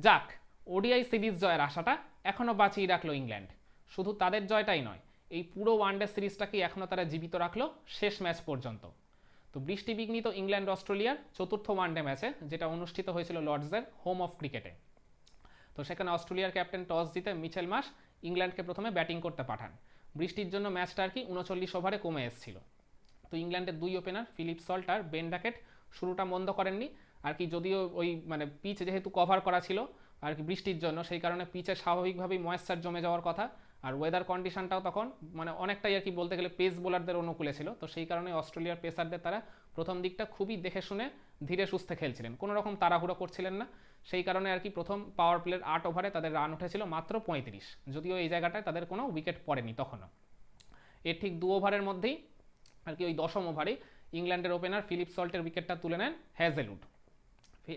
যাক, ODI series জয়ের আশাটা এখনও বাঁচিয়ে রাখলো ইংল্যান্ড। শুধু তাদের জয়টাই নয়, এই পুরো ওয়ানডে সিরিজটাকেই এখনও তারা জীবিত রাখলো শেষ ম্যাচ পর্যন্ত। তো বৃষ্টিবিঘ্নিত ইংল্যান্ড অস্ট্রেলিয়ার চতুর্থ ওয়ানডে ম্যাচে, যেটা অনুষ্ঠিত হয়েছিল লর্ডসের হোম অফ ক্রিকেটে। তো সেখানে অস্ট্রেলিয়ার ক্যাপ্টেন টস জিতে মিচেল মার্শ ইংল্যান্ডকে প্রথমে ব্যাটিং করতে পাঠান। বৃষ্টির জন্য ম্যাচটা আর কি 39 ওভারে কমে এসেছিল। তো ইংল্যান্ডের দুই ওপেনার ফিলিপ সল্ট আর বেন ডাকেট শুরুটা মন্দ করেননি আর কি, যদিও ওই পিচ যেহেতু কভার করা ছিল আর কি বৃষ্টির জন্য, সেই কারণে পিচে স্বাভাবিকভাবেই ময়েশ্চার জমে যাওয়ার কথা। আর ওয়েদার কন্ডিশনটাও তখন অনেকটাই আর কি বলতে গেলে পেস বোলারদের অনুকূলে ছিল। তো সেই কারণে অস্ট্রেলিয়ার পেসারদের তারা প্রথম দিকটা খুবই দেখে শুনে ধীরে সুস্থে খেলছিলেন, কোনো রকম তাড়াহুড়ো করছিলেন না। সেই কারণে আর কি প্রথম পাওয়ার প্লের 8 ওভারে তাদের রান উঠেছিল মাত্র 35, যদিও এই জায়গাটায় তাদের কোনো উইকেট পড়েনি তখনও। এর ঠিক 2 ওভারের মধ্যেই আর কি ওই 10ম ওভারে ইংল্যান্ডের ওপেনার ফিলিপ সল্টের উইকেটটা তুলে নেন হ্যাজেলউড।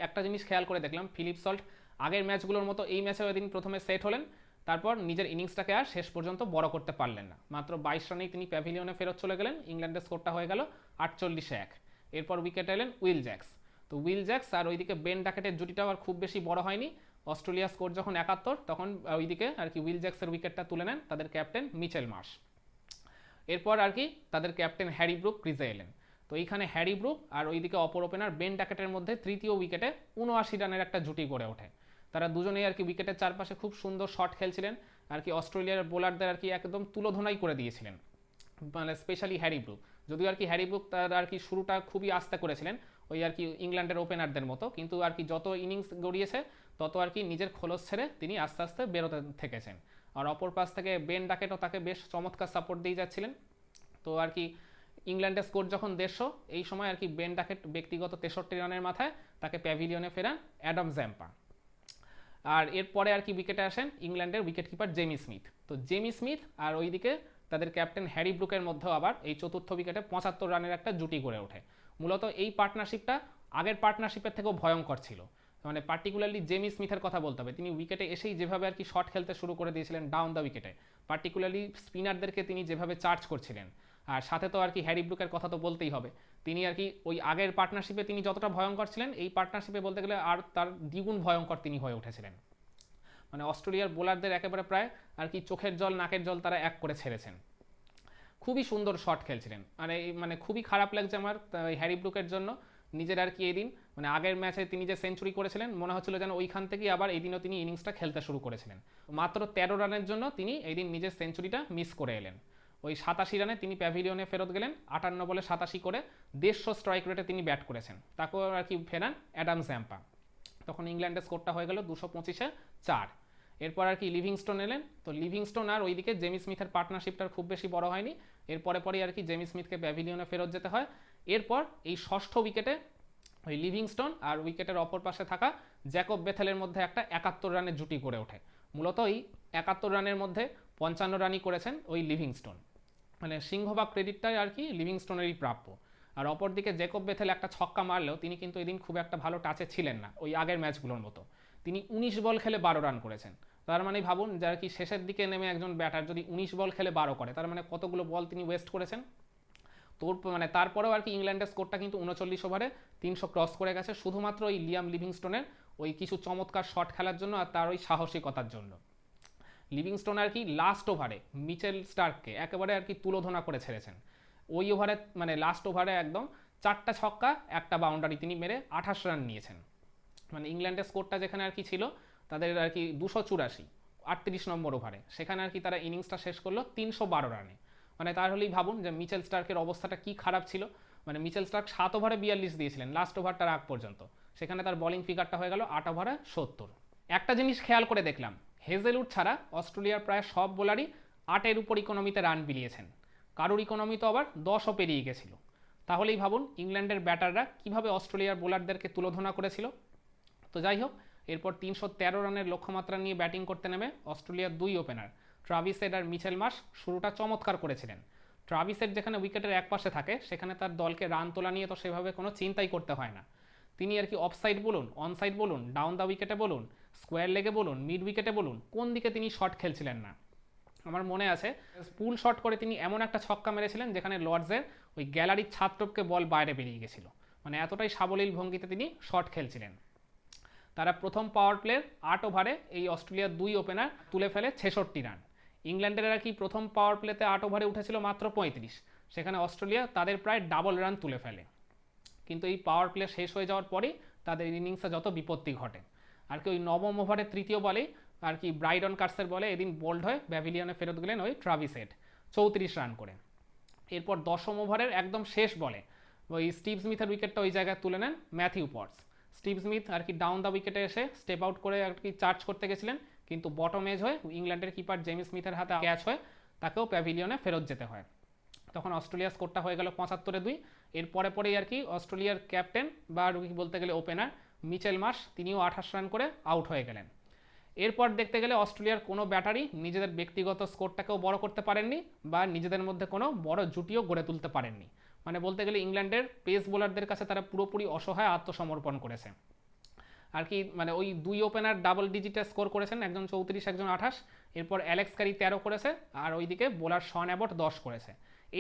একটা জিনিস খেয়াল করে দেখলাম, ফিলিপ সল্ট আগের ম্যাচগুলোর মতো এই ম্যাচেও এদিন প্রথমে সেট হলেন, তারপর নিজের ইনিংসটাকে আর শেষ পর্যন্ত বড় করতে পারলেন না। মাত্র 22 রানেই তিনি প্যাভিলিয়নে ফেরত চলে গেলেন। ইংল্যান্ডের স্কোরটা হয়ে গেল 48-1। এরপর উইকেটে এলেন উইল জ্যাক্স। তো উইল জ্যাক্স আর ওইদিকে বেন ডাকেটের জুটিটাও আর খুব বেশি বড় হয়নি। অস্ট্রেলিয়ার স্কোর যখন 71, তখন ওইদিকে আর কি উইল জ্যাক্সের উইকেটটা তুলে নেন তাদের ক্যাপ্টেন মিচেল মার্শ। এরপর আর কি তাদের ক্যাপ্টেন হ্যারি ব্রুক ক্রিজে এলেন। তো এইখানে হ্যারি ব্রুক আর ওইদিকে অপর ওপেনার বেন ডাকেটের মধ্যে তৃতীয় উইকেটে 79 রানের একটা জুটি গড়ে ওঠে। তারা দুজনেই আর কি উইকেটের চারপাশে খুব সুন্দর শট খেলছিলেন আর কি, অস্ট্রেলিয়ার বোলারদের আর কি একদম তুলোধনাই করে দিয়েছিলেন, স্পেশালি হ্যারি ব্রুক। যদিও আর কি হ্যারি ব্রুক তার আর কি শুরুটা খুবই আস্তে করেছিলেন ওই আর কি ইংল্যান্ডের ওপেনারদের মতো, কিন্তু আর কি যত ইনিংস গড়িয়েছে তত আর কি নিজের খোলস ছেড়ে তিনি আস্তে আস্তে বেরোতে থেকেছেন। আর অপর পাশ থেকে বেন ডাকেটও তাকে বেশ চমৎকার সাপোর্ট দিয়ে যাচ্ছিলেন। তো আর কি ইংল্যান্ডের স্কোর যখন 150, এই সময় আর কি বেন ডাকেট ব্যক্তিগত 63 রানের মাথায় তাকে প্যাভিলিয়নে ফেরান অ্যাডাম জ্যাম্পা। আর এরপরে আর কি উইকেটে আসেন ইংল্যান্ডের উইকেট কিপার জেমি স্মিথ। তো জেমি স্মিথ আর ওইদিকে তাদের ক্যাপ্টেন হ্যারি ব্রুকের মধ্যেও আবার এই চতুর্থ উইকেটে 75 রানের একটা জুটি গড়ে ওঠে। মূলত এই পার্টনারশিপটা আগের পার্টনারশিপের থেকেও ভয়ঙ্কর ছিল। পার্টিকুলারলি জেমি স্মিথের কথা বলতে হবে, তিনি উইকেটে এসেই যেভাবে আর কি শট খেলতে শুরু করে দিয়েছিলেন ডাউন দ্য উইকেটে, পার্টিকুলারলি স্পিনারদেরকে তিনি যেভাবে চার্জ করছিলেন। আর সাথে তো আর কি হ্যারি ব্রুকের কথা তো বলতেই হবে, তিনি আর কি ওই আগের পার্টনারশিপে তিনি যতটা ভয়ঙ্কর ছিলেন, এই পার্টনারশিপে বলতে গেলে আর তার দ্বিগুণ ভয়ঙ্কর তিনি হয়ে উঠেছিলেন। অস্ট্রেলিয়ার বোলারদের একেবারে প্রায় আর কি চোখের জল নাকের জল তারা এক করে ছেড়েছেন। খুবই সুন্দর শট খেলছিলেন। খুবই খারাপ লাগছে আমার হ্যারি ব্রুকের জন্য। নিজের আর কি এদিন আগের ম্যাচে তিনি যে সেঞ্চুরি করেছিলেন, মনে হচ্ছিল যেন ওইখান থেকেই আবার এই দিনও তিনি ইনিংসটা খেলতে শুরু করেছিলেন। মাত্র 13 রানের জন্য তিনি এই দিন নিজের সেঞ্চুরিটা মিস করে এলেন। ওই 87 রানে তিনি প্যাভিলিয়নে ফেরত গেলেন। 58 বলে 87 করে 150 স্ট্রাইক রেটে তিনি ব্যাট করেছেন। তাকেও আর কি ফেরান অ্যাডাম জ্যাম্পা। তখন ইংল্যান্ডের স্কোরটা হয়ে গেল 225-4। এরপর আর কি লিভিংস্টোন এলেন। তো লিভিংস্টোন আর ওইদিকে জেমি স্মিথের পার্টনারশিপটার খুব বেশি বড় হয়নি। এরপরে পরেই আর কি জেমি স্মিথকে প্যাভিলিয়নে ফেরত যেতে হয়। এরপর এই ষষ্ঠ উইকেটে ওই লিভিংস্টোন আর উইকেটের অপর পাশে থাকা জ্যাকব বেথেলের মধ্যে একটা 71 রানের জুটি গড়ে ওঠে। মূলত এই 71 রানের মধ্যে 55 রানই করেছেন ওই লিভিংস্টোন। সিংহভাগ ক্রেডিটটাই আর কি লিভিংস্টোনেরই প্রাপ্য। আর অপরদিকে জ্যাকব বেথেল একটা ছক্কা মারলেও তিনি কিন্তু এদিন খুব একটা ভালো টাচে ছিলেন না ওই আগের ম্যাচগুলোর মতো। তিনি 19 বল খেলে 12 রান করেছেন। তার ভাবুন যে আর কি শেষের দিকে নেমে একজন ব্যাটার যদি 19 বল খেলে 12 করে, তার কতগুলো বল তিনি ওয়েস্ট করেছেন। তোর তারপরেও আর কি ইংল্যান্ডের স্কোরটা কিন্তু 39 ওভারে 300 ক্রস করে গেছে, শুধুমাত্র ওই লিয়াম লিভিংস্টোনের ওই কিছু চমৎকার শট খেলার জন্য আর তার ওই সাহসিকতার জন্য। লিভিংস্টোন আর কি লাস্ট ওভারে মিচেল স্টার্ককে একেবারে আর কি তুলোধনা করে ছেড়েছেন। ওই ওভারে লাস্ট ওভারে একদম 4টা ছক্কা 1টা বাউন্ডারি তিনি মেরে 28 রান নিয়েছেন। ইংল্যান্ডের স্কোরটা যেখানে আর কি ছিল তাদের আর কি 284 38 নম্বর ওভারে, সেখানে আর কি তারা ইনিংসটা শেষ করলো 312 রানে। তাহলেই ভাবুন যে মিচেল স্টার্কের অবস্থাটা কি খারাপ ছিল। মিচেল স্টার্ক 7 ওভারে 42 দিয়েছিলেন লাস্ট ওভারটার আগ পর্যন্ত, সেখানে তার বোলিং ফিগারটা হয়ে গেল 8 ওভারে 70। একটা জিনিস খেয়াল করে দেখলাম, হেজেলউড ছাড়া অস্ট্রেলিয়ার প্রায় সব বোলারই 8-এর উপর ইকোনমিতে রান বিলিয়েছেন, কারোর ইকোনমি তো আবার 10ও পেরিয়ে গেছিল। তাহলেই ভাবুন ইংল্যান্ডের ব্যাটাররা কিভাবে অস্ট্রেলিয়ার বোলারদেরকে তুলোধনা করেছিল। তো যাই হোক, এরপর 313 রানের লক্ষ্যমাত্রা নিয়ে ব্যাটিং করতে নেমে অস্ট্রেলিয়ার দুই ওপেনার ট্রাভিস হেড আর মিচেল মার্শ শুরুটা চমৎকার করেছিলেন। ট্রাভিস হেড যেখানে উইকেটের এক পাশে থাকে, সেখানে তার দলকে রান তোলা নিয়ে তো সেভাবে কোনো চিন্তাই করতে হয় না। তিনি আর কি অফসাইড বলুন, অনসাইড বলুন, ডাউন দ্য উইকেটে বলুন, স্কোয়ার লেগে বলুন, মিড উইকেটে বলুন, কোন দিকে তিনি শট খেলছিলেন না। আমার মনে আছে পুল শট করে তিনি এমন একটা ছক্কা মেরেছিলেন যেখানে লর্ডসের ওই গ্যালারির ছাদ টপকে বল বাইরে বেরিয়ে গেছিল। এতটাই সাবলীল ভঙ্গিতে তিনি শট খেলছিলেন। তারা প্রথম পাওয়ার প্লের 8 ওভারে এই অস্ট্রেলিয়ার 2 ওপেনার তুলে ফেলে 66 রান। ইংল্যান্ডের আর কি প্রথম পাওয়ার প্লেতে 8 ওভারে উঠেছিল মাত্র 35, সেখানে অস্ট্রেলিয়া তাদের প্রায় ডাবল রান তুলে ফেলে। কিন্তু এই পাওয়ার প্লে শেষ হয়ে যাওয়ার পরই তাদের ইনিংসে যত বিপত্তি ঘটে। আর কি ওই নবম ওভারের তৃতীয় বলেই আর কি ব্রাইডন কার্সের বলে এদিন বোল্ড হয়ে প্যাভিলিয়নে ফেরত গেলেন ওই ট্রাভিস হেড 34 রান করে। এরপর দশম ওভারের একদম শেষ বলে ওই স্টিভ স্মিথের উইকেটটা ওই জায়গায় তুলে নেন ম্যাথিউ পটস। স্টিভ স্মিথ আর কি ডাউন দ্য উইকেটে এসে স্টেপ আউট করে আর কি চার্জ করতে গেছিলেন, কিন্তু বটম এজ হয়ে ইংল্যান্ডের কিপার জেমি স্মিথের হাতে ক্যাচ হয়ে তাকেও প্যাভিলিয়নে ফেরত যেতে হয়। তখন অস্ট্রেলিয়ার স্কোরটা হয়ে গেল 75-2। এর পরেই আর কি অস্ট্রেলিয়ার ক্যাপ্টেন বা বলতে গেলে ওপেনার মিচেল মার্শ তিনিও 28 রান করে আউট হয়ে গেলেন। এরপর দেখতে গেলে অস্ট্রেলিয়ার কোনো ব্যাটারি নিজেদের ব্যক্তিগত স্কোরটাকেও বড় করতে পারেননি বা নিজেদের মধ্যে কোনো বড় জুটিও গড়ে তুলতে পারেননি। মানে বলতে গেলে ইংল্যান্ডের পেস বোলারদের কাছে তারা পুরোপুরি অসহায় আত্মসমর্পণ করেছে। আর কি মানে ওই 2 ওপেনার ডাবল ডিজিটে স্কোর করেছেন, একজন 34 একজন 28। এরপর অ্যালেক্স ক্যারি 13 করেছে, আর ওইদিকে বোলার শন অ্যাবট 10 করেছে।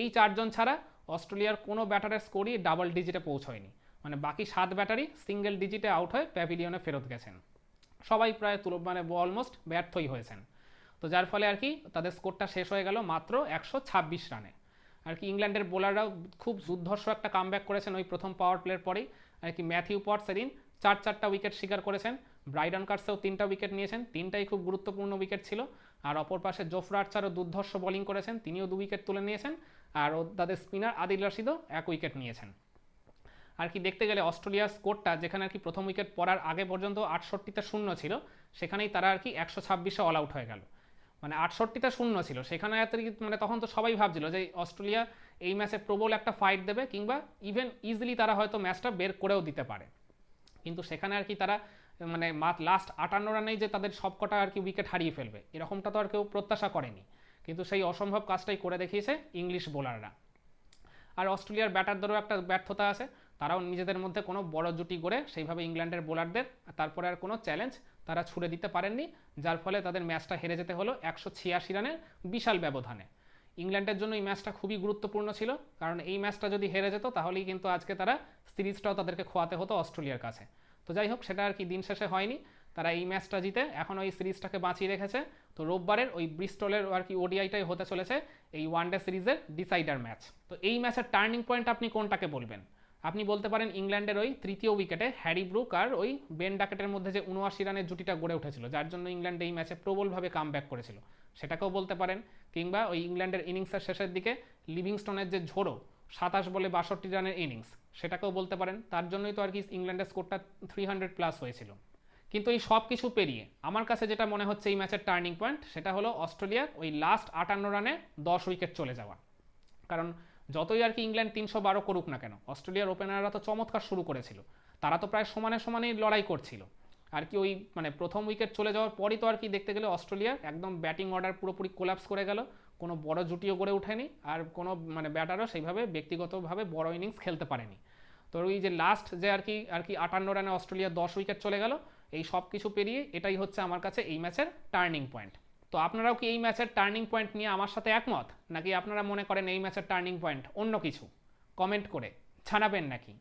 এই 4 জন ছাড়া অস্ট্রেলিয়ার কোনো ব্যাটারের স্কোরই ডাবল ডিজিটে পৌঁছয়নি। মানে বাকি 7 ব্যাটারি সিঙ্গেল ডিজিটে আউট হয়ে প্যাভিলিয়নে ফেরত গেছেন। সবাই প্রায় মানে অলমোস্ট ব্যর্থই হয়েছেন। তো যার ফলে আর কি তাদের স্কোরটা শেষ হয়ে গেল মাত্র 126 রানে। আর কি ইংল্যান্ডের বোলাররাও খুব দুর্ধর্ষ একটা কামব্যাক করেছেন ওই প্রথম পাওয়ার প্লের পরেই। আর কি ম্যাথিউ পটস এদিন 4টা উইকেট শিকার করেছেন, ব্রাইডন কার্সেও 3টা উইকেট নিয়েছেন, 3টাই খুব গুরুত্বপূর্ণ উইকেট ছিল। আর অপর পাশে জোফরা আর্চারও দুর্ধর্ষ বোলিং করেছেন, তিনিও 2 উইকেট তুলে নিয়েছেন। আর তাদের স্পিনার আদিল রশিদও 1 উইকেট নিয়েছেন। আর কি দেখতে গেলে অস্ট্রেলিয়ার স্কোরটা যেখানে আর কি প্রথম উইকেট পড়ার আগে পর্যন্ত 68তে 0 ছিল, সেখানেই তারা আর কি 126-এ অল আউট হয়ে গেল। মানে 68তে 0 ছিল, সেখানে মানে তখন তো সবাই ভাবছিল যে অস্ট্রেলিয়া এই ম্যাচে প্রবল একটা ফাইট দেবে কিংবা ইভেন ইজিলি তারা হয়তো ম্যাচটা বের করেও দিতে পারে। কিন্তু সেখানে আর কি তারা মানে লাস্ট 58 রানেই যে তাদের সবকটা আর কি উইকেট হারিয়ে ফেলবে এরকমটা তো আর কেউ প্রত্যাশা করেনি। কিন্তু সেই অসম্ভব কাজটাই করে দেখিয়েছে ইংলিশ বোলাররা। আর অস্ট্রেলিয়ার ব্যাটারদেরও একটা ব্যর্থতা আছে, তারাও নিজেদের মধ্যে কোনো বড় জুটি গড়ে সেইভাবে ইংল্যান্ডের বোলারদের তারপরে আর কোনো চ্যালেঞ্জ তারা ছুড়ে দিতে পারেননি, যার ফলে তাদের ম্যাচটা হেরে যেতে হলো 186 রানের বিশাল ব্যবধানে। ইংল্যান্ডের জন্য এই ম্যাচটা খুবই গুরুত্বপূর্ণ ছিল, কারণ এই ম্যাচটা যদি হেরে যেত তাহলেই কিন্তু আজকে তারা সিরিজটাও তাদেরকে খোয়াতে হতো অস্ট্রেলিয়ার কাছে। তো যাই হোক, সেটা আর কি দিন শেষে হয়নি। তারা এই ম্যাচটা জিতে এখন ওই সিরিজটাকে বাঁচিয়ে রেখেছে। তো রোববারের ওই ব্রিস্টলের আর কি ওডিআইটাই হতে চলেছে এই ওয়ানডে সিরিজের ডিসাইডার ম্যাচ। তো এই ম্যাচের টার্নিং পয়েন্ট আপনি কোনটাকে বলবেন? আপনি বলতে পারেন ইংল্যান্ডের ওই তৃতীয় উইকেটে হ্যারি ব্রুক আর ওই বেন ডাকেটের মধ্যে যে 79 রানের জুটিটা গড়ে উঠেছিল, যার জন্য ইংল্যান্ড এই ম্যাচে প্রবলভাবে কামব্যাক করেছিল, সেটাকেও বলতে পারেন। কিংবা ওই ইংল্যান্ডের ইনিংসের শেষের দিকে লিভিংস্টোনের যে ঝোড়ো 27 বলে 62 রানের ইনিংস, সেটাকেও বলতে পারেন। তার জন্যই তো আর কি ইংল্যান্ডের স্কোরটা 300+ হয়েছিল। কিন্তু এই সব কিছু পেরিয়ে আমার কাছে যেটা মনে হচ্ছে এই ম্যাচের টার্নিং পয়েন্ট, সেটা হলো অস্ট্রেলিয়ার ওই লাস্ট 58 রানে 10 উইকেট চলে যাওয়া। কারণ যতই আর কি ইংল্যান্ড 312 করুক না কেন, অস্ট্রেলিয়ার ওপেনাররা তো চমৎকার শুরু করেছিল, তারা তো প্রায় সমানেই লড়াই করছিল। আর কি ওই মানে প্রথম উইকেট চলে যাওয়ার পরই তো আর কি দেখতে গেলে অস্ট্রেলিয়ার একদম ব্যাটিং অর্ডার পুরোপুরি কোলাপস করে গেল, কোনো বড় জুটিও গড়ে ওঠেনি, আর কোনো মানে ব্যাটারও সেইভাবে ব্যক্তিগতভাবে বড় ইনিংস খেলতে পারেনি। তো ওই যে লাস্ট যে আর কি 58 রানে অস্ট্রেলিয়ার 10 উইকেট চলে গেল, এই সব কিছু পেরিয়ে এটাই হচ্ছে আমার কাছে এই ম্যাচের টার্নিং পয়েন্ট। তো আপনারাও কি এই ম্যাচের টার্নিং পয়েন্ট নিয়ে আমার সাথে একমত, নাকি আপনারা মনে করেন এই ম্যাচের টার্নিং পয়েন্ট অন্য কিছু? কমেন্ট করে জানাবেন নাকি।